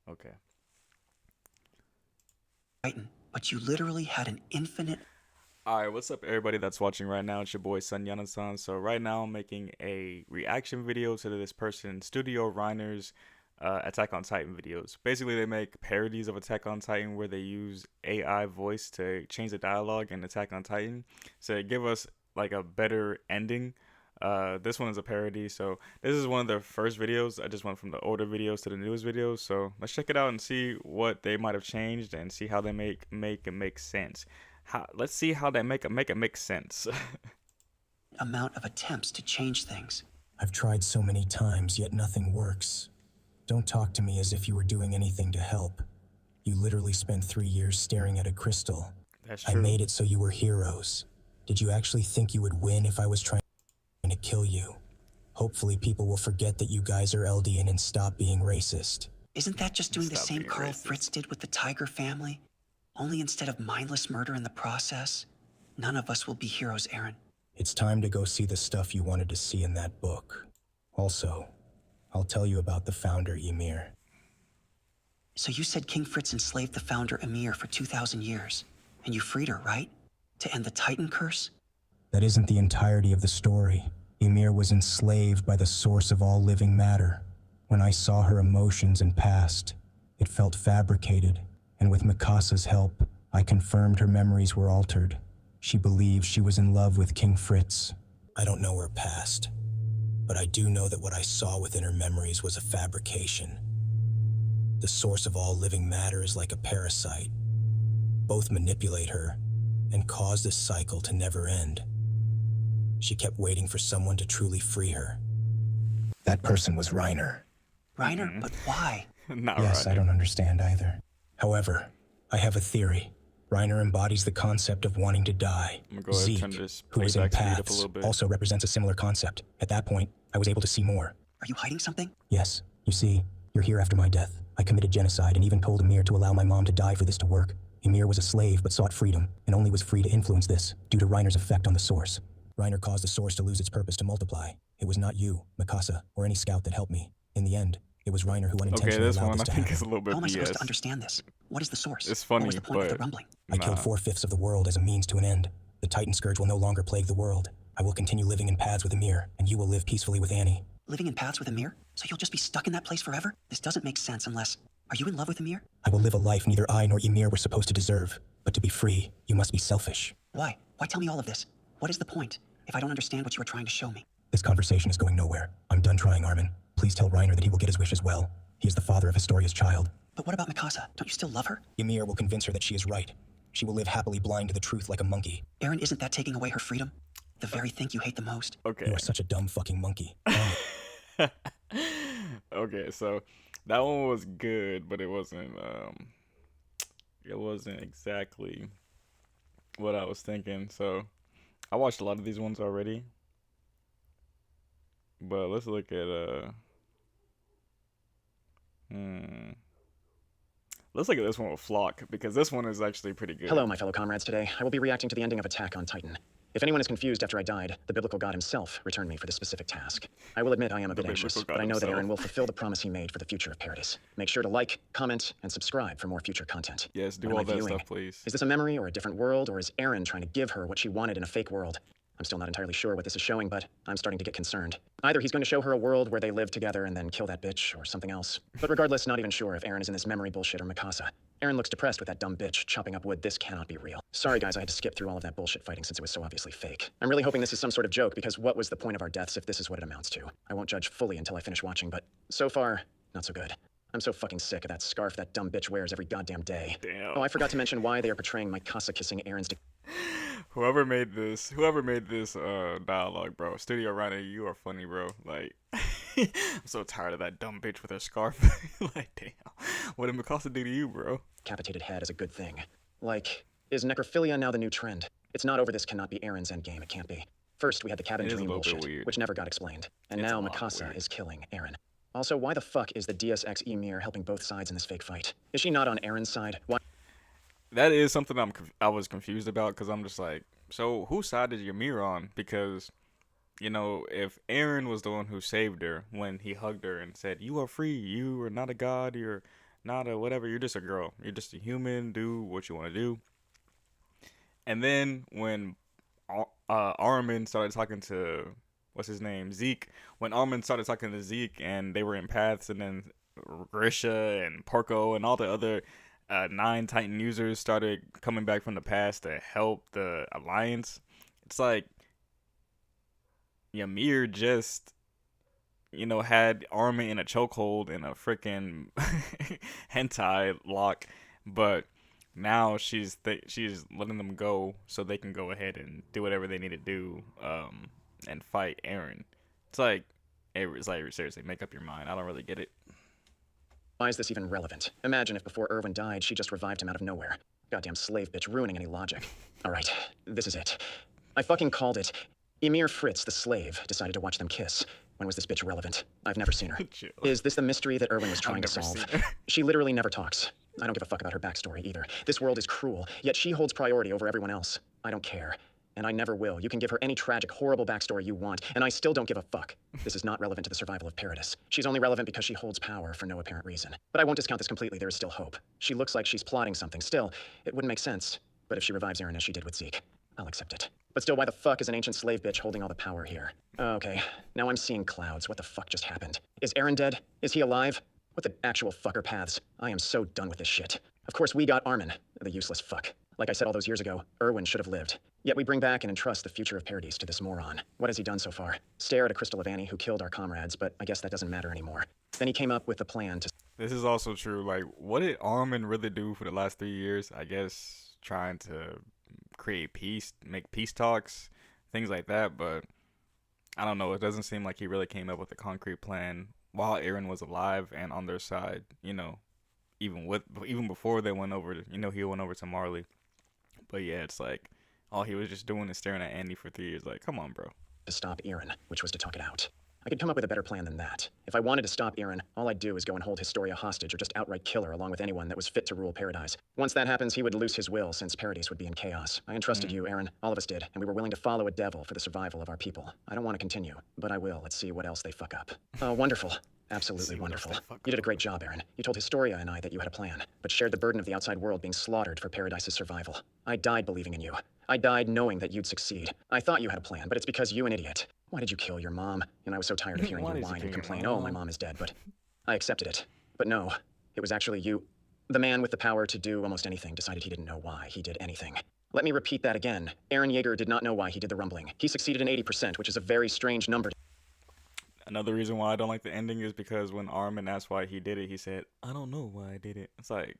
Okay. Titan, but you literally had an infinite Alright, what's up everybody that's watching right now? It's your boy son Yonatan. So right now I'm making a reaction video to this person, Studio Reiner's Attack on Titan videos. Basically they make parodies of Attack on Titan where they use AI voice to change the dialogue in Attack on Titan. So give us like a better ending. This one is a parody, so this is one of their first videos. I just went from the older videos to the newest videos. So let's check it out and see what they might have changed and see how they make it make sense. Let's see how they make it make sense. amount of attempts to change things. I've tried so many times, yet nothing works. Don't talk to me as if you were doing anything to help. You literally spent 3 years staring at a crystal. That's I true. made it so you were heroes. Did you actually think you would win if I was trying to kill you? Hopefully people will forget that you guys are Eldian and stop being racist. Isn't that just doing the Stop same being Carl racist. Fritz did with the Tiger family? Only instead of mindless murder in the process, none of us will be heroes, Eren. It's time to go see the stuff you wanted to see in that book. Also, I'll tell you about the founder, Ymir. So you said King Fritz enslaved the founder Ymir for 2,000 years, and you freed her, right? To end the Titan curse? That isn't the entirety of the story. Ymir was enslaved by the source of all living matter. When I saw her emotions and past, it felt fabricated, and with Mikasa's help, I confirmed her memories were altered. She believed she was in love with King Fritz. I don't know her past, but I do know that what I saw within her memories was a fabrication. The source of all living matter is like a parasite. Both manipulate her and cause this cycle to never end. She kept waiting for someone to truly free her. That person was Reiner. Reiner, but why? Not Yes, right. I don't understand either. However, I have a theory. Reiner embodies the concept of wanting to die. I'm gonna go ahead and Zeke, turn this who was in playback speed up a Paths, little bit. also represents a similar concept. At that point, I was able to see more. Are you hiding something? Yes, you see, you're here after my death. I committed genocide and even told Ymir to allow my mom to die for this to work. Ymir was a slave but sought freedom, and only was free to influence this, due to Reiner's effect on the Source. Reiner caused the Source to lose its purpose to multiply. It was not you, Mikasa, or any scout that helped me. In the end, it was Reiner who Okay, unintentionally this allowed one this I to think happen. is a little bit How am I supposed to BS. understand this? What is the source? It's What funny, was the point of the but rumbling? I killed 4/5 of the world as a means to an end. The Titan Scourge will no longer plague the world. I will continue living in Paths with Ymir, and you will live peacefully with Annie. Living in paths with Ymir? So you'll just be stuck in that place forever? This doesn't make sense unless... Are you in love with Ymir? I will live a life neither I nor Ymir were supposed to deserve. But to be free, you must be selfish. Why? Why tell me all of this? What is the point, if I don't understand what you are trying to show me? This conversation is going nowhere. I'm done trying, Armin. Please tell Reiner that he will get his wish as well. He is the father of Historia's child. But what about Mikasa? Don't you still love her? Ymir will convince her that she is right. She will live happily blind to the truth like a monkey. Eren, isn't that taking away her freedom? The very thing you hate the most? Okay. You are such a dumb fucking monkey. Okay, so that one was good, but it wasn't exactly what I was thinking. So I watched a lot of these ones already. But let's look at hmm. Let's look at this one with Flock, because this one is actually pretty good. Hello, my fellow comrades. Today, I will be reacting to the ending of Attack on Titan. If anyone is confused after I died, the biblical god himself returned me for this specific task. I will admit I am a bit anxious, biblical but god I know that himself. Eren will fulfill the promise he made for the future of Paradise. Make sure to like, comment, and subscribe for more future content. Yes, do What am all I that viewing? stuff, please. Is this a memory or a different world, or is Eren trying to give her what she wanted in a fake world? I'm still not entirely sure what this is showing, but I'm starting to get concerned. Either he's going to show her a world where they live together and then kill that bitch, or something else. But regardless, not even sure if Eren is in this memory bullshit or Mikasa. Eren looks depressed with that dumb bitch chopping up wood. This cannot be real. Sorry guys, I had to skip through all of that bullshit fighting since it was so obviously fake. I'm really hoping this is some sort of joke, because what was the point of our deaths if this is what it amounts to? I won't judge fully until I finish watching, but so far, not so good. I'm so fucking sick of that scarf that dumb bitch wears every goddamn day. Damn. Oh, I forgot to mention why they are portraying Mikasa kissing Eren's Whoever made this dialogue, bro. Studio Reiner, you are funny, bro. Like I'm so tired of that dumb bitch with her scarf. Like, damn. What did Mikasa do to you, bro? decapitated head as a good thing. Like, is necrophilia now the new trend? It's not over. This cannot be Eren's endgame. It can't be. First, we had the cabin It is a dream little bit bullshit, weird. which never got explained. And It's a now lot Mikasa weird. is killing Eren. Also, why the fuck is the Deus Ex Ymir helping both sides in this fake fight? Is she not on Eren's side? Why? That is something I was confused about, because I'm just like, so whose side is Ymir on? Because, you know, if Eren was the one who saved her when he hugged her and said, "You are free. You are not a god. You're nada, whatever. You're just a girl. You're just a human. Do what you want to do. And then when Armin started talking to what's his name, Zeke. When Armin started talking to Zeke, and they were in paths, and then Grisha and Porco and all the other nine Titan users started coming back from the past to help the Alliance. It's like Ymir just, had Armin in a chokehold in a freaking hentai lock, but now she's letting them go so they can go ahead and do whatever they need to do, and fight Eren. It's like seriously, make up your mind. I don't really get it. Why is this even relevant? Imagine if before Erwin died, she just revived him out of nowhere. Goddamn slave bitch, ruining any logic. All right, this is it. I fucking called it. Ymir Fritz, the slave, decided to watch them kiss. When was this bitch relevant? I've never seen her. Chill. Is this the mystery that Erwin was I've trying to never solve? seen her. She literally never talks. I don't give a fuck about her backstory either. This world is cruel, yet she holds priority over everyone else. I don't care. And I never will. You can give her any tragic, horrible backstory you want, and I still don't give a fuck. This is not relevant to the survival of Paradis. She's only relevant because she holds power for no apparent reason. But I won't discount this completely. There is still hope. She looks like she's plotting something. Still, it wouldn't make sense. But if she revives Eren as she did with Zeke, I'll accept it. But still, why the fuck is an ancient slave bitch holding all the power here? Okay, now I'm seeing clouds. What the fuck just happened? Is Eren dead? Is he alive? What the actual fucker paths? I am so done with this shit. Of course, we got Armin, the useless fuck. Like I said all those years ago, Erwin should have lived. Yet we bring back and entrust the future of Paradis to this moron. What has he done so far? Stare at a crystal of Annie who killed our comrades, but I guess that doesn't matter anymore. Then he came up with a plan to... This is also true. Like, what did Armin really do for the last 3 years? I guess trying to create peace, make peace talks, things like that. But I don't know. It doesn't seem like he really came up with a concrete plan while Eren was alive and on their side. Even before they went over. He went over to Marley. But yeah, it's like all he was just doing is staring at Andy for 3 years. Like, come on, bro. To stop Eren, which was to talk it out. I could come up with a better plan than that. If I wanted to stop Eren, all I'd do is go and hold Historia hostage or just outright kill her along with anyone that was fit to rule Paradise. Once that happens, he would lose his will since Paradise would be in chaos. I entrusted you, Eren. All of us did, and we were willing to follow a devil for the survival of our people. I don't want to continue, but I will. Let's see what else they fuck up. Oh, wonderful. Absolutely wonderful. You did a great job, Eren. You told Historia and I that you had a plan, but shared the burden of the outside world being slaughtered for Paradise's survival. I died believing in you. I died knowing that you'd succeed. I thought you had a plan, but it's because you an idiot. Why did you kill your mom? And I was so tired of hearing you whine and complain, oh, my mom is dead, but I accepted it. But no, it was actually you. The man with the power to do almost anything decided he didn't know why he did anything. Let me repeat that again. Eren Yeager did not know why he did the rumbling. He succeeded in 80%, which is a very strange number. Another reason why I don't like the ending is because when Armin asked why he did it, he said, I don't know why I did it. It's like,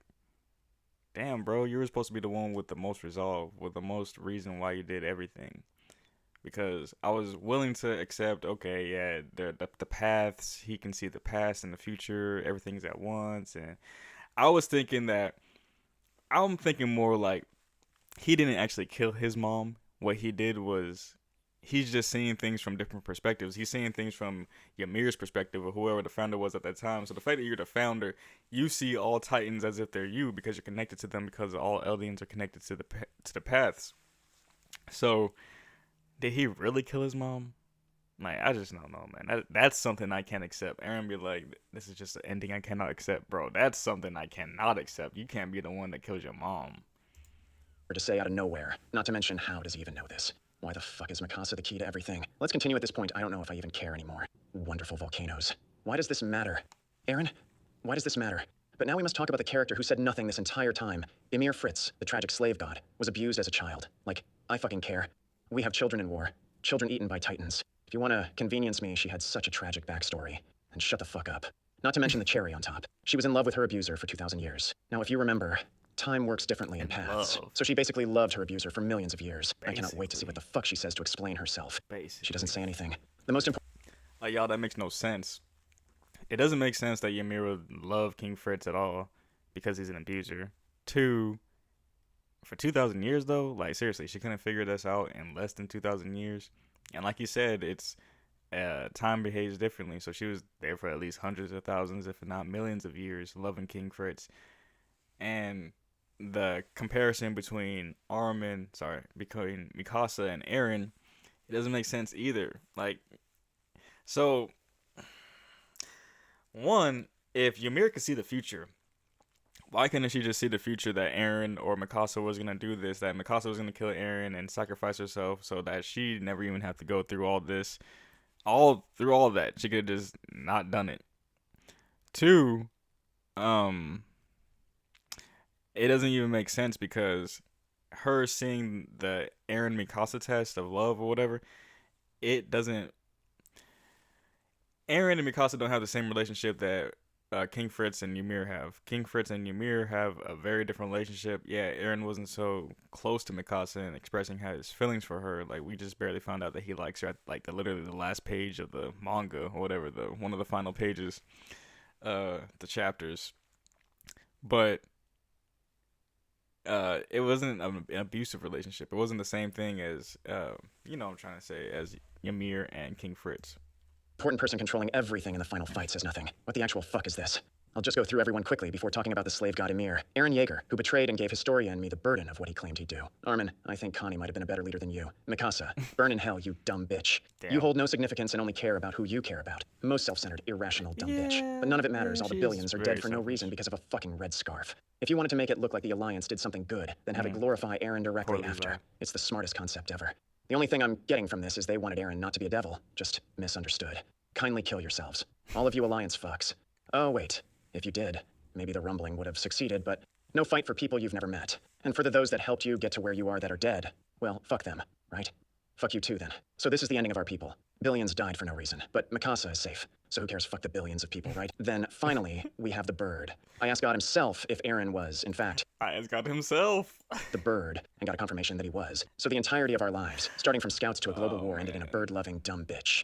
damn, bro, you were supposed to be the one with the most resolve, with the most reason why you did everything. Because I was willing to accept, okay, yeah, the paths, he can see the past and the future, everything's at once. And I'm thinking more like he didn't actually kill his mom. What he did was he's just seeing things from different perspectives. He's seeing things from Ymir's perspective or whoever the founder was at that time. So the fact that you're the founder, you see all Titans as if they're you because you're connected to them because all Eldians are connected to the paths. So did he really kill his mom? Like, I just don't know, man. That's something I can't accept. Eren be like, this is just an ending I cannot accept. Bro, that's something I cannot accept. You can't be the one that kills your mom. To say out of nowhere. Not to mention, how does he even know this? Why the fuck is Mikasa the key to everything? Let's continue at this point. I don't know if I even care anymore. Wonderful volcanoes. Why does this matter? Eren, why does this matter? But now we must talk about the character who said nothing this entire time. Ymir Fritz, the tragic slave god, was abused as a child. Like, I fucking care. We have children in war. Children eaten by Titans. If you want to convenience me, she had such a tragic backstory. And shut the fuck up. Not to mention the cherry on top. She was in love with her abuser for 2,000 years. Now, if you remember, time works differently in paths. Love. So she basically loved her abuser for millions of years. I cannot wait to see what the fuck she says to explain herself. Basically. She doesn't say anything. The most important... Like, y'all, that makes no sense. It doesn't make sense that Ymir would love King Fritz at all because he's an abuser. Two, for 2,000 years, though, like, seriously, she couldn't figure this out in less than 2,000 years. And like you said, it's time behaves differently. So she was there for at least hundreds of thousands, if not millions of years, loving King Fritz. And the comparison between Mikasa and Eren, it doesn't make sense either. Like, so, one, if Ymir could see the future, why couldn't she just see the future that Eren or Mikasa was gonna do this, that Mikasa was gonna kill Eren and sacrifice herself so that she never even have to go through all this, all through all that. She could have just not done it. Two, it doesn't even make sense because her seeing the Eren Mikasa test of love or whatever, it doesn't. Eren and Mikasa don't have the same relationship that King Fritz and Ymir have. King Fritz and Ymir have a very different relationship. Yeah, Eren wasn't so close to Mikasa and expressing his feelings for her. Like, we just barely found out that he likes her at like literally the last page of the manga or whatever, the one of the final pages, the chapters. But it wasn't an abusive relationship. It wasn't the same thing as you know what I'm trying to say, as Ymir and King Fritz. Important person controlling everything in the final fight says nothing. What the actual fuck is this? I'll just go through everyone quickly before talking about the slave god Ymir. Eren Yeager, who betrayed and gave Historia and me the burden of what he claimed he'd do. Armin, I think Connie might have been a better leader than you. Mikasa, burn in hell, you dumb bitch. Damn. You hold no significance and only care about who you care about. Most self-centered, irrational dumb bitch. But none of it matters. All the billions are dead for no reason because of a fucking red scarf. If you wanted to make it look like the Alliance did something good, then have it glorify Eren directly after. It's the smartest concept ever. The only thing I'm getting from this is they wanted Eren not to be a devil, just misunderstood. Kindly kill yourselves. All of you Alliance fucks. Oh, wait. If you did, maybe the rumbling would have succeeded, but no fight for people you've never met. And for those that helped you get to where you are that are dead, well, fuck them, right? Fuck you too, then. So this is the ending of our people. Billions died for no reason, but Mikasa is safe. So who cares? Fuck the billions of people, right? Then, finally, we have the bird. I asked God himself if Eren was, in fact... I asked God himself. the bird, and got a confirmation that he was. So the entirety of our lives, starting from scouts to a global war, ended in a bird-loving dumb bitch.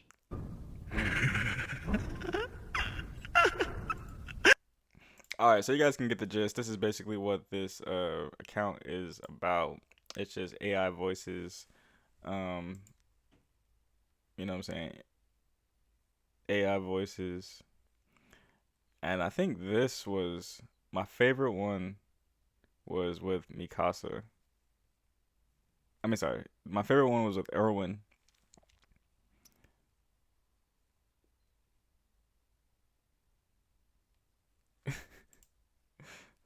Alright, so you guys can get the gist. This is basically what this account is about. It's just AI voices. You know what I'm saying? AI voices. And I think this was my favorite one was with Mikasa. I mean, sorry. My favorite one was with Erwin.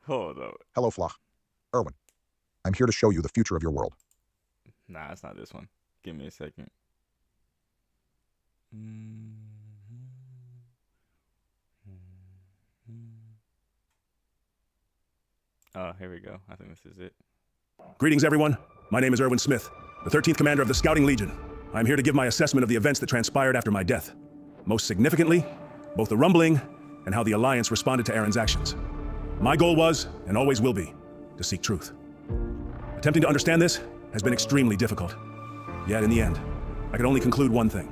Hold up. Hello, Flach. Erwin. I'm here to show you the future of your world. Nah, it's not this one. Give me a second. Oh, here we go. I think this is it. Greetings, everyone. My name is Erwin Smith, the 13th Commander of the Scouting Legion. I'm here to give my assessment of the events that transpired after my death. Most significantly, both the rumbling and how the Alliance responded to Eren's actions. My goal was, and always will be, to seek truth. Attempting to understand this has been extremely difficult. Yet in the end, I could only conclude one thing.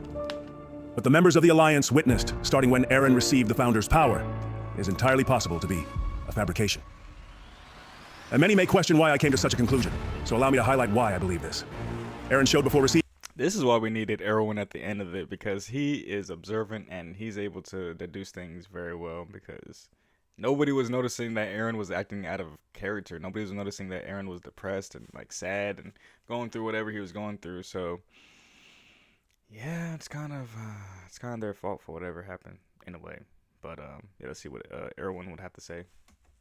What the members of the Alliance witnessed, starting when Eren received the Founder's power, is entirely possible to be a fabrication. And many may question why I came to such a conclusion, so allow me to highlight why I believe this. Eren showed before receiving... This is why we needed Erwin at the end of it, because he is observant and he's able to deduce things very well, because nobody was noticing that Eren was acting out of character. Nobody was noticing that Eren was depressed and like sad and going through whatever he was going through. So yeah, it's kind of their fault for whatever happened in a way. But yeah, let's see what Erwin would have to say.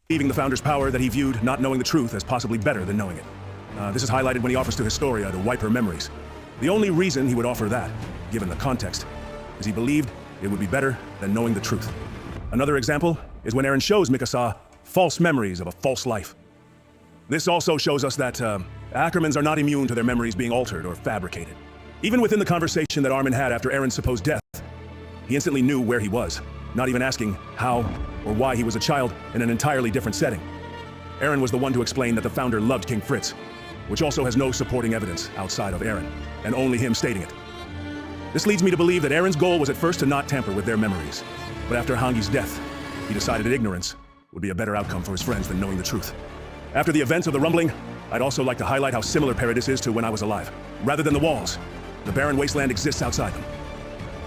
Receiving the Founder's power that he viewed not knowing the truth as possibly better than knowing it. This is highlighted when he offers to Historia to wipe her memories. The only reason he would offer that, given the context, is he believed it would be better than knowing the truth. Another example is when Eren shows Mikasa false memories of a false life. This also shows us that Ackermans are not immune to their memories being altered or fabricated. Even within the conversation that Armin had after Eren's supposed death, he instantly knew where he was, not even asking how or why he was a child in an entirely different setting. Eren was the one to explain that the Founder loved King Fritz, which also has no supporting evidence outside of Eren, and only him stating it. This leads me to believe that Eren's goal was at first to not tamper with their memories, but after Hangi's death, he decided that ignorance would be a better outcome for his friends than knowing the truth. After the events of the rumbling, I'd also like to highlight how similar Paradis is to when I was alive. Rather than the walls, the barren wasteland exists outside them.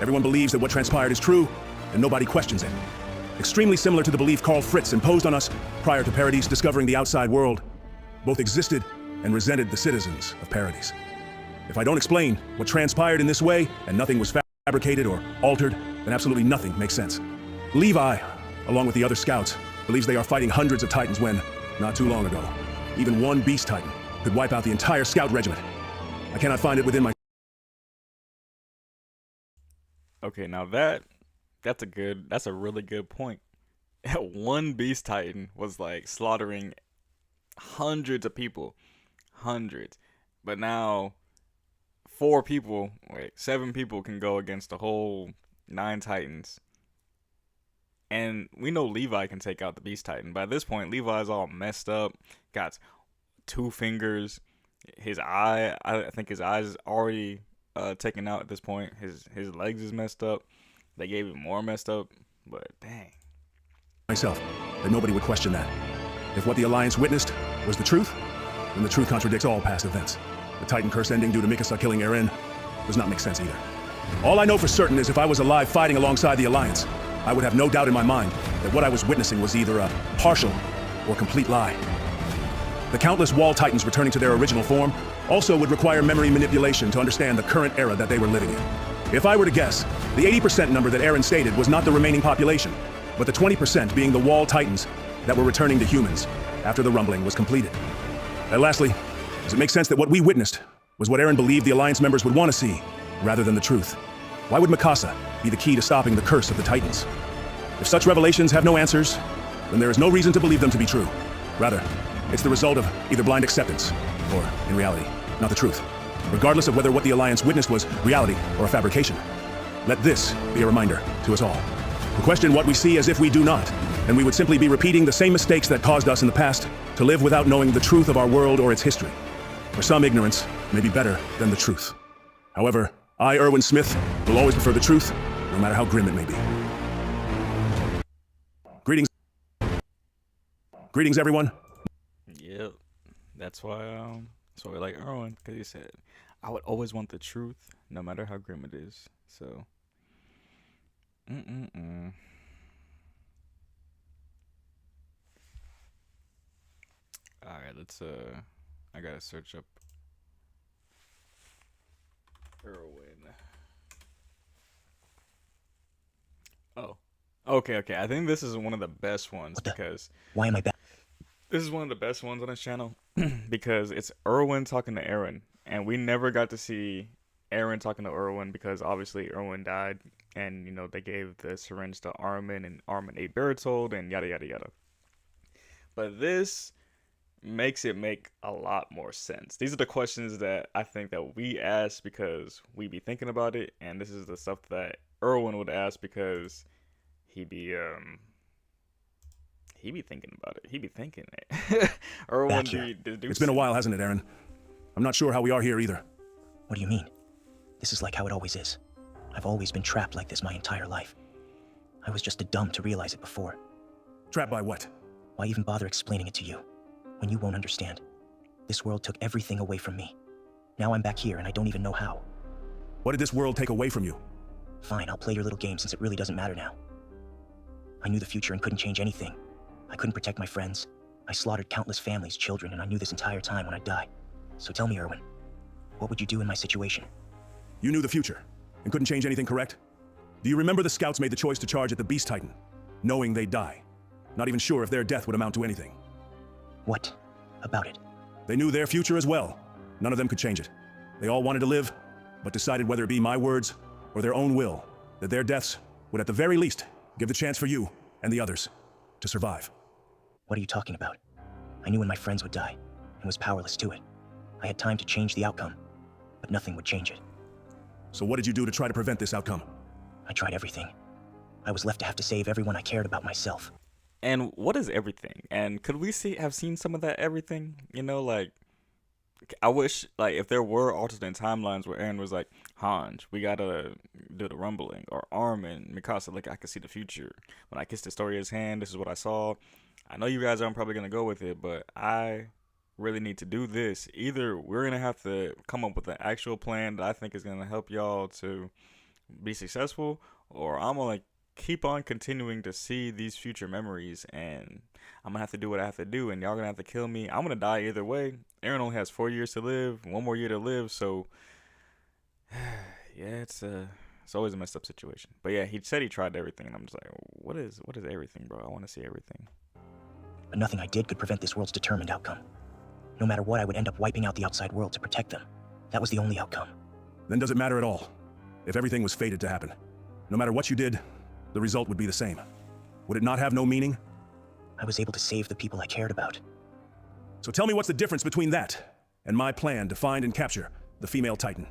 Everyone believes that what transpired is true, and nobody questions it. Extremely similar to the belief Karl Fritz imposed on us prior to Paradis discovering the outside world. Both existed and resented the citizens of Paradis. If I don't explain what transpired in this way, and nothing was fabricated or altered, then absolutely nothing makes sense. Levi, along with the other scouts, believes they are fighting hundreds of Titans when, Not too long ago, even one Beast Titan could wipe out the entire Scout regiment. I cannot find it within my... Okay, now that's a really good point. One Beast Titan was like slaughtering hundreds of people, hundreds. But now 7 people can go against the whole 9 Titans. And we know Levi can take out the Beast Titan. By this point, Levi's all messed up, got 2 fingers. His eye, I think his eye is already taken out at this point. His legs is messed up. They gave him more messed up, but dang. Myself, that nobody would question that. If what the Alliance witnessed was the truth, then the truth contradicts all past events. The Titan curse ending due to Mikasa killing Eren does not make sense either. All I know for certain is if I was alive fighting alongside the Alliance, I would have no doubt in my mind that what I was witnessing was either a partial or complete lie. The countless Wall Titans returning to their original form also would require memory manipulation to understand the current era that they were living in. If I were to guess, the 80% number that Eren stated was not the remaining population, but the 20% being the Wall Titans that were returning to humans after the rumbling was completed. And lastly, does it make sense that what we witnessed was what Eren believed the Alliance members would want to see, rather than the truth? Why would Mikasa be the key to stopping the curse of the Titans? If such revelations have no answers, then there is no reason to believe them to be true. Rather, it's the result of either blind acceptance, or, in reality, not the truth. Regardless of whether what the Alliance witnessed was reality or a fabrication. Let this be a reminder to us all. To question what we see as if we do not, and we would simply be repeating the same mistakes that caused us in the past to live without knowing the truth of our world or its history. For some, ignorance may be better than the truth. However, I, Erwin Smith, will always prefer the truth, no matter how grim it may be. Greetings. Greetings, everyone. Yep, that's why we like Erwin, because he said, I would always want the truth, no matter how grim it is. So, Alright, let's, I gotta search up Erwin. Oh, okay. I think this is one of the best ones because... Why am I back? This is one of the best ones on this channel because it's Erwin talking to Eren, and we never got to see Eren talking to Erwin because obviously Erwin died, and you know they gave the syringe to Armin, and Armin ate Bertold, and yada yada yada. But this makes it make a lot more sense. These are the questions that I think that we ask because we be thinking about it, and this is the stuff that Erwin would ask because he be thinking about it. He be thinking it. Erwin, It's been a while, hasn't it, Eren? I'm not sure how we are here either. What do you mean? This is like how it always is. I've always been trapped like this my entire life. I was just too dumb to realize it before. Trapped by what? Why even bother explaining it to you, when you won't understand? This world took everything away from me. Now I'm back here and I don't even know how. What did this world take away from you? Fine, I'll play your little game since it really doesn't matter now. I knew the future and couldn't change anything. I couldn't protect my friends. I slaughtered countless families, children, and I knew this entire time when I'd die. So tell me, Erwin, what would you do in my situation? You knew the future and couldn't change anything, correct? Do you remember the scouts made the choice to charge at the Beast Titan, knowing they'd die? Not even sure if their death would amount to anything. What about it? They knew their future as well. None of them could change it. They all wanted to live, but decided whether it be my words or their own will, that their deaths would at the very least give the chance for you and the others to survive. What are you talking about? I knew when my friends would die and was powerless to it. I had time to change the outcome, but nothing would change it. So what did you do to try to prevent this outcome? I tried everything. I was left to have to save everyone I cared about myself. And what is everything? And could we have seen some of that everything? You know, like, I wish, like, if there were alternate timelines where Eren was like, Hanj, we gotta do the rumbling, or Armin, Mikasa, like, I could see the future. When I kissed Historia's hand, this is what I saw. I know you guys aren't probably gonna go with it, but I really need to do this. Either we're gonna have to come up with an actual plan that I think is gonna help y'all to be successful, or I'm gonna keep on continuing to see these future memories, and I'm gonna have to do what I have to do, and y'all gonna have to kill me. I'm gonna die either way. Eren only has 4 years to live, 1 more year to live, so yeah, it's always a messed up situation. But yeah, he said he tried everything, and I'm just like, what is everything, bro? I want to see everything. but nothing I did could prevent this world's determined outcome. No matter what, I would end up wiping out the outside world to protect them. That was the only outcome. Then does it matter at all? If everything was fated to happen, no matter what you did, the result would be the same. Would it not have no meaning? I was able to save the people I cared about. So tell me what's the difference between that and my plan to find and capture the female Titan.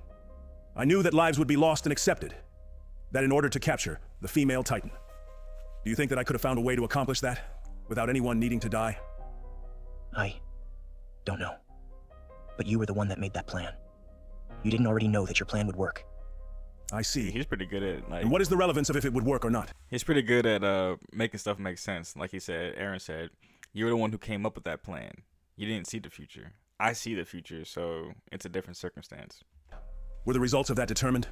I knew that lives would be lost and accepted. That in order to capture the female Titan. Do you think that I could have found a way to accomplish that without anyone needing to die? I don't know. But you were the one that made that plan. You didn't already know that your plan would work. I see. He's pretty good at And what is the relevance of if it would work or not? he's pretty good at making stuff make sense. Like he said, Aaron said, you were the one who came up with that plan. You didn't see the future. I see the future, so it's a different circumstance. Were the results of that determined?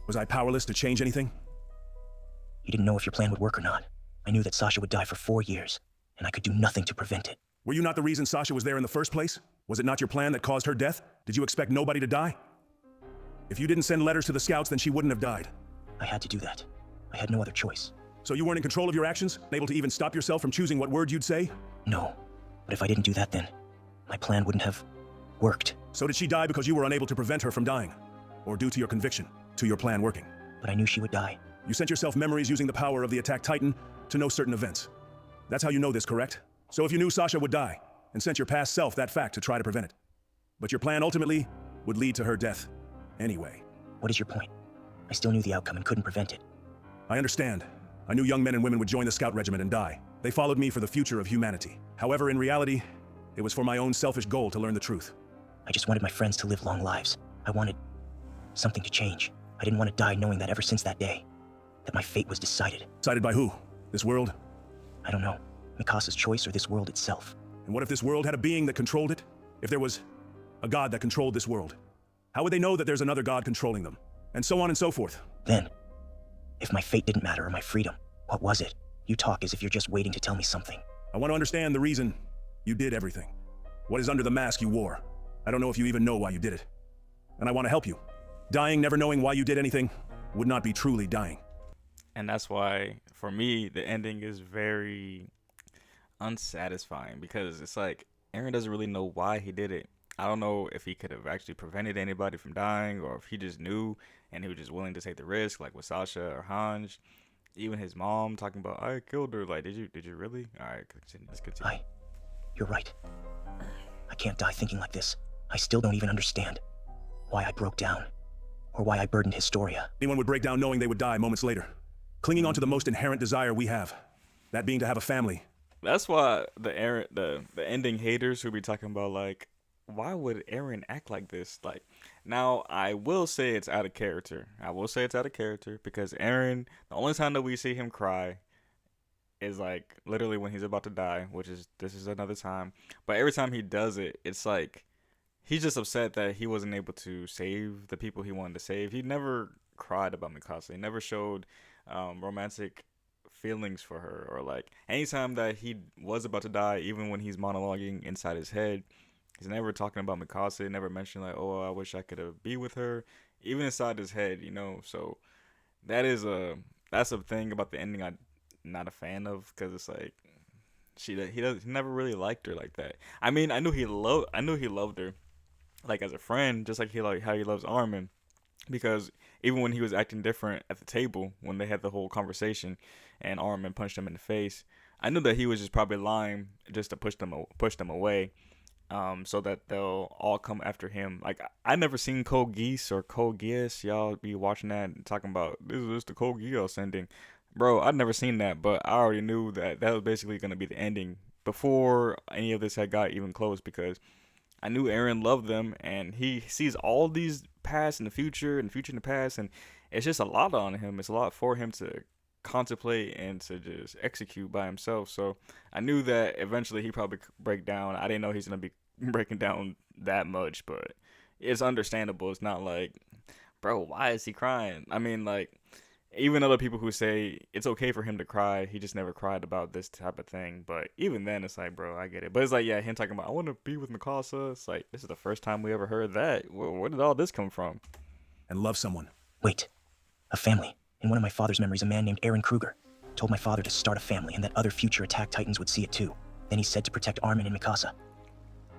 Was I powerless to change anything? You didn't know if your plan would work or not. I knew that Sasha would die for 4 years, and I could do nothing to prevent it. Were you not the reason Sasha was there in the first place? Was it not your plan that caused her death? Did you expect nobody to die? If you didn't send letters to the scouts, then she wouldn't have died. I had to do that. I had no other choice. So you weren't in control of your actions? Able to even stop yourself from choosing what word you'd say? No. But if I didn't do that, then my plan wouldn't have worked. So did she die because you were unable to prevent her from dying? Or due to your conviction, to your plan working? But I knew she would die. You sent yourself memories using the power of the attack Titan to know certain events. That's how you know this, correct? So if you knew Sasha would die, and sent your past self that fact to try to prevent it. But your plan ultimately would lead to her death. Anyway. What is your point? I still knew the outcome and couldn't prevent it. I understand. I knew young men and women would join the scout regiment and die. They followed me for the future of humanity. However, in reality, it was for my own selfish goal to learn the truth. I just wanted my friends to live long lives. I wanted something to change. I didn't want to die knowing that ever since that day, that my fate was decided. Decided by who? This world? I don't know. Mikasa's choice or this world itself. And what if this world had a being that controlled it? If there was a god that controlled this world? How would they know that there's another god controlling them? And so on and so forth. Then, if my fate didn't matter or my freedom, what was it? You talk as if you're just waiting to tell me something. I want to understand the reason you did everything. What is under the mask you wore? I don't know if you even know why you did it. And I want to help you. Dying never knowing why you did anything would not be truly dying. And that's why, for me, the ending is very unsatisfying because it's like Aaron doesn't really know why he did it. I don't know if he could have actually prevented anybody from dying or if he just knew and he was just willing to take the risk, like with Sasha or Hanj. Even his mom talking about, I killed her. Like, did you really? All right, let's continue. You're right. I can't die thinking like this. I still don't even understand why I broke down or why I burdened Historia. Anyone would break down knowing they would die moments later. Clinging on to the most inherent desire we have. That being to have a family. That's why the ending haters who be talking about like, why would Aaron act like this? Like, now I will say it's out of character. I will say it's out of character because Aaron, the only time that we see him cry is like literally when he's about to die, this is another time. But every time he does it, it's like he's just upset that he wasn't able to save the people he wanted to save. He never cried about Mikasa. He never showed romantic feelings for her, or like anytime that he was about to die, even when he's monologuing inside his head, he's never talking about Mikasa. He never mentioned like, oh, I wish I could have be with her, even inside his head, you know. So that's a thing about the ending I'm not a fan of, because it's like he never really liked her like that. I mean, I knew he loved her like as a friend, just like how he loves Armin. Because even when he was acting different at the table, when they had the whole conversation and Armin punched him in the face, I knew that he was just probably lying just to push them away, so that they'll all come after him. Like, I never seen Code Geass or Code Geass. Y'all be watching that and talking about, this is the Code Geass ending. Bro, I'd never seen that, but I already knew that was basically going to be the ending before any of this had got even close, because I knew Aaron loved them, and he sees all these past and the future and the past, and it's just a lot on him. It's a lot for him to contemplate and to just execute by himself. So I knew that eventually he'd probably break down. I didn't know he's going to be breaking down that much, but it's understandable. It's not like, bro, why is he crying? I mean, like, even other people who say it's okay for him to cry, he just never cried about this type of thing. But even then, it's like, bro, I get it. But it's like, yeah, him talking about, I want to be with Mikasa. It's like, this is the first time we ever heard that. Where did all this come from? And love someone. Wait. A family. In one of my father's memories, a man named Aaron Kruger told my father to start a family and that other future attack titans would see it too. Then he said to protect Armin and Mikasa.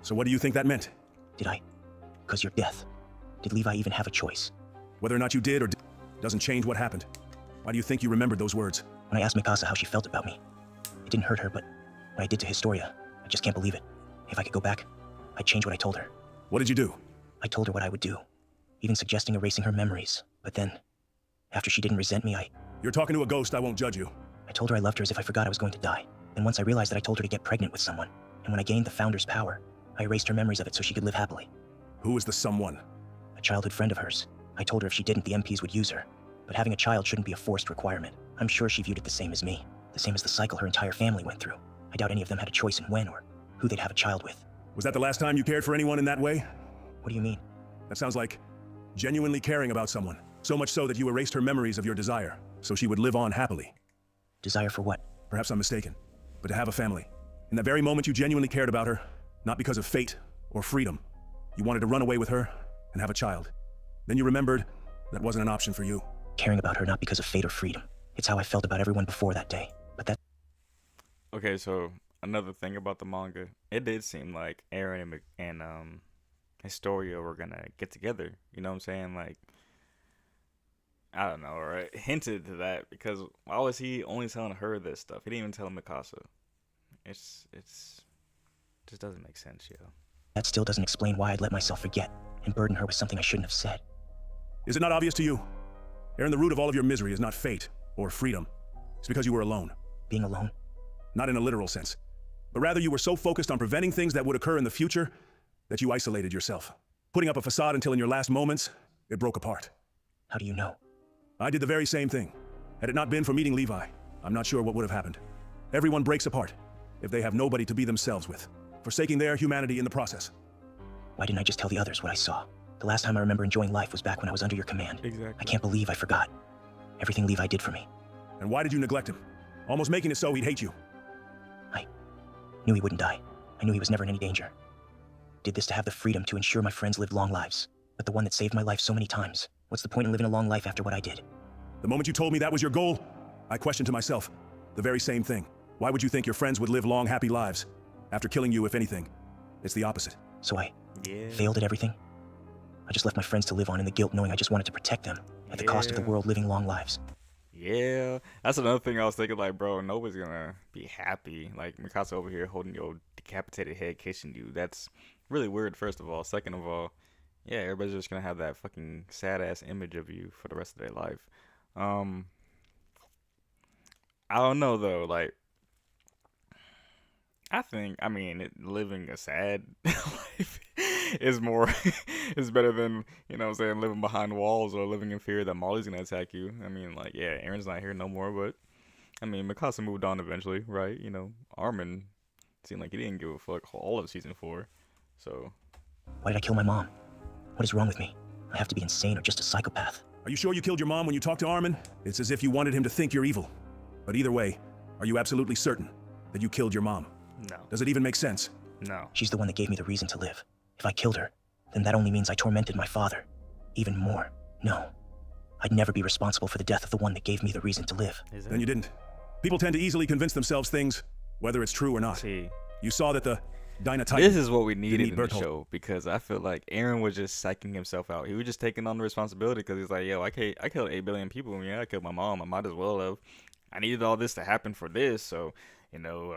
So what do you think that meant? Did I? Because your death. Did Levi even have a choice? Whether or not you did or doesn't change what happened. Why do you think you remembered those words? When I asked Mikasa how she felt about me, it didn't hurt her, but what I did to Historia, I just can't believe it. If I could go back, I'd change what I told her. What did you do? I told her what I would do, even suggesting erasing her memories. But then, after she didn't resent me, You're talking to a ghost, I won't judge you. I told her I loved her as if I forgot I was going to die. Then once I realized that I told her to get pregnant with someone, and when I gained the Founder's power, I erased her memories of it so she could live happily. Who was the someone? A childhood friend of hers. I told her if she didn't, the MPs would use her. But having a child shouldn't be a forced requirement. I'm sure she viewed it the same as me. The same as the cycle her entire family went through. I doubt any of them had a choice in when or who they'd have a child with. Was that the last time you cared for anyone in that way? What do you mean? That sounds like genuinely caring about someone. So much so that you erased her memories of your desire, so she would live on happily. Desire for what? Perhaps I'm mistaken, but to have a family. In that very moment you genuinely cared about her, not because of fate or freedom. You wanted to run away with her and have a child. Then you remembered that wasn't an option for you. Caring about her not because of fate or freedom. It's how I felt about everyone before that day. But that... Okay, so another thing about the manga, it did seem like Eren and Historia were gonna get together. You know what I'm saying? Like, I don't know, right? Hinted to that because why was he only telling her this stuff? He didn't even tell Mikasa. It's just doesn't make sense, yo. That still doesn't explain why I'd let myself forget and burden her with something I shouldn't have said. Is it not obvious to you? Eren, the root of all of your misery is not fate or freedom. It's because you were alone. Being alone? Not in a literal sense, but rather you were so focused on preventing things that would occur in the future that you isolated yourself. Putting up a facade until in your last moments, it broke apart. How do you know? I did the very same thing. Had it not been for meeting Levi, I'm not sure what would have happened. Everyone breaks apart if they have nobody to be themselves with, forsaking their humanity in the process. Why didn't I just tell the others what I saw? The last time I remember enjoying life was back when I was under your command. Exactly. I can't believe I forgot everything Levi did for me. And why did you neglect him? Almost making it so he'd hate you. I knew he wouldn't die. I knew he was never in any danger. Did this to have the freedom to ensure my friends lived long lives. But the one that saved my life so many times, what's the point in living a long life after what I did? The moment you told me that was your goal, I questioned to myself the very same thing. Why would you think your friends would live long, happy lives? After killing you, if anything, it's the opposite. So I failed at everything? I just left my friends to live on in the guilt knowing I just wanted to protect them at the cost of the world living long lives. Yeah, that's another thing I was thinking, like, bro, nobody's gonna be happy. Like, Mikasa over here holding your decapitated head, kissing you. That's really weird, first of all. Second of all, yeah, everybody's just gonna have that fucking sad-ass image of you for the rest of their life. I don't know, though, like, I mean, living a sad life is more, is better than, you know what I'm saying, living behind walls or living in fear that Molly's gonna attack you. I mean, like, yeah, Eren's not here no more, but, I mean, Mikasa moved on eventually, right? You know, Armin seemed like he didn't give a fuck all of season 4, so. Why did I kill my mom? What is wrong with me? I have to be insane or just a psychopath. Are you sure you killed your mom when you talked to Armin? It's as if you wanted him to think you're evil. But either way, are you absolutely certain that you killed your mom? No. Does it even make sense? No. She's the one that gave me the reason to live. If I killed her, then that only means I tormented my father. Even more. No. I'd never be responsible for the death of the one that gave me the reason to live. Then you didn't. People tend to easily convince themselves things, whether it's true or not. See, You saw that the Yonatan. this is what we needed need in the Bertolt. show, because I feel like Eren was just psyching himself out. He was just taking on the responsibility because he's like, yo, I killed 8 billion people. Yeah, I killed my mom. I might as well have. I needed all this to happen for this, so, you know,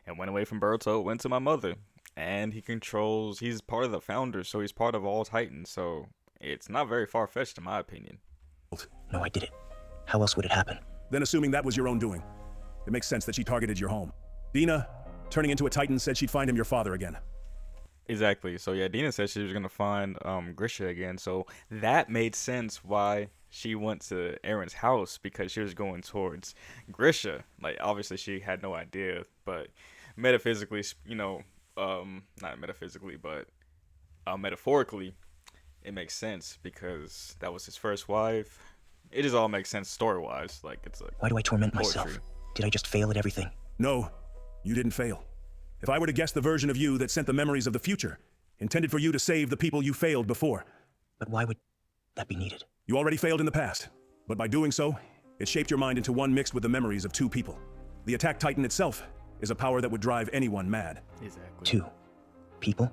and went away from Bertolt, went to my mother. And he's part of the Founders, so he's part of all Titans, so it's not very far-fetched in my opinion. No, I did it. How else would it happen? Then assuming that was your own doing, it makes sense that she targeted your home. Dina, turning into a Titan, said she'd find him your father again. Exactly. So yeah, Dina said she was gonna find Grisha again. So that made sense why she went to Eren's house, because she was going towards Grisha. Like, obviously she had no idea, but metaphysically, you know, not metaphysically, but metaphorically, it makes sense because that was his first wife. It just all makes sense story-wise. Like, it's like, Why do I torment poetry. myself? Did I just fail at everything? No, you didn't fail. If I were to guess the version of you that sent the memories of the future, intended for you to save the people you failed before. But why would that be needed? You already failed in the past, but by doing so, it shaped your mind into one mixed with the memories of 2 people. The attack Titan itself is a power that would drive anyone mad. Exactly. 2. People?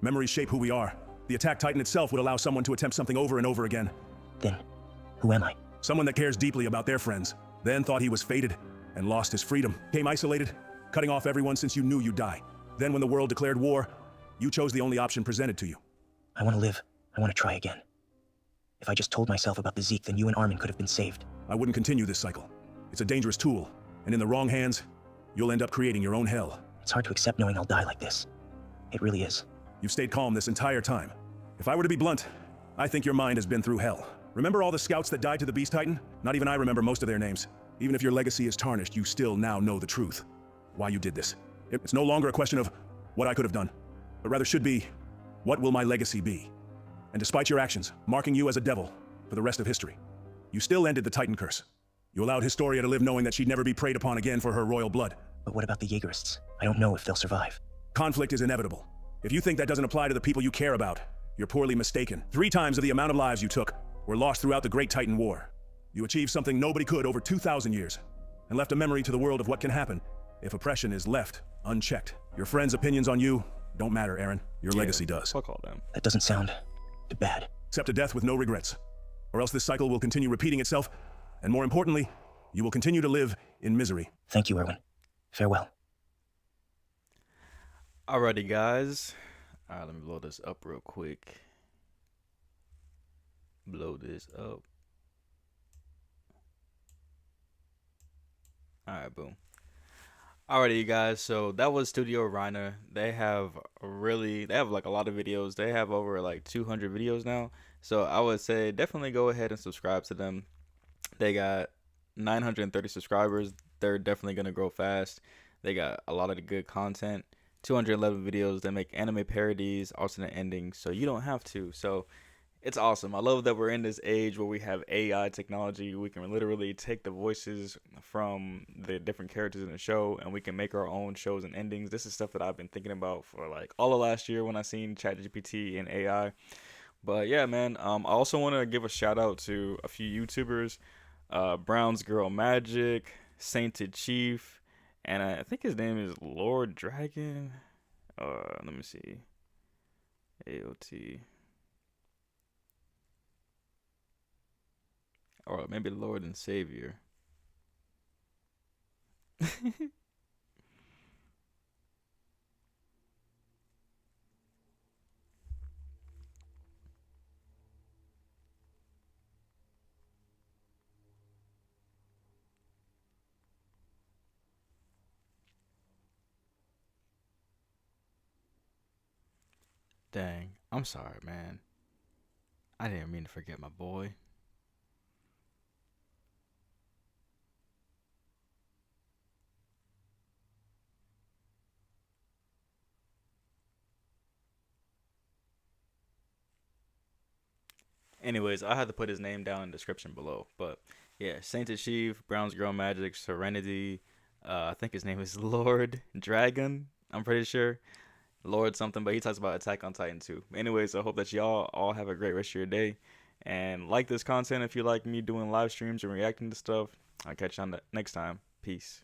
Memories shape who we are. The attack titan itself would allow someone to attempt something over and over again. Then, who am I? Someone that cares deeply about their friends, then thought he was fated and lost his freedom. Came isolated, cutting off everyone since you knew you'd die. Then when the world declared war, you chose the only option presented to you. I want to live. I want to try again. If I just told myself about the Zeke, then you and Armin could have been saved. I wouldn't continue this cycle. It's a dangerous tool, and in the wrong hands, you'll end up creating your own hell. It's hard to accept knowing I'll die like this. It really is. You've stayed calm this entire time. If I were to be blunt, I think your mind has been through hell. Remember all the scouts that died to the Beast Titan? Not even I remember most of their names. Even if your legacy is tarnished, you still now know the truth. Why you did this. It's no longer a question of what I could have done, but rather should be, what will my legacy be? And despite your actions, marking you as a devil for the rest of history, you still ended the Titan curse. You allowed Historia to live knowing that she'd never be preyed upon again for her royal blood. But what about the Jaegerists? I don't know if they'll survive. Conflict is inevitable. If you think that doesn't apply to the people you care about, you're poorly mistaken. 3 times of the amount of lives you took were lost throughout the Great Titan War. You achieved something nobody could over 2,000 years, and left a memory to the world of what can happen if oppression is left unchecked. Your friends' opinions on you don't matter, Eren. Your legacy does. Fuck all them. That doesn't sound bad. Accept a death with no regrets, or else this cycle will continue repeating itself, and more importantly, you will continue to live in misery. Thank you, Erwin. Farewell. Alrighty, guys. Alright, let me blow this up real quick. Blow this up. Alright, boom. Alrighty, you guys, so that was Studio Reiner. They have like a lot of videos. They have over like 200 videos now. So I would say definitely go ahead and subscribe to them. They got 930 subscribers. They're definitely going to grow fast. They got a lot of good content. 211 videos. They make anime parodies, alternate endings, so you don't have to. So it's awesome. I love that we're in this age where we have AI technology. We can literally take the voices from the different characters in the show and we can make our own shows and endings. This is stuff that I've been thinking about for like all of last year when I seen ChatGPT and AI. But yeah, man, I also want to give a shout out to a few YouTubers, Brown's Girl Magic, Sainted Chief, and I think his name is Lord Dragon. Let me see. AOT. Or maybe Lord and Savior. Dang, I'm sorry, man. I didn't mean to forget my boy. Anyways, I had to put his name down in the description below. But yeah, Sainted Chief, Brown's Girl Magic, Serenity. I think his name is Lord Dragon. I'm pretty sure. Lord something, but he talks about Attack on Titan too. Anyways, I hope that y'all all have a great rest of your day. And like this content if you like me doing live streams and reacting to stuff. I'll catch you on the next time. Peace.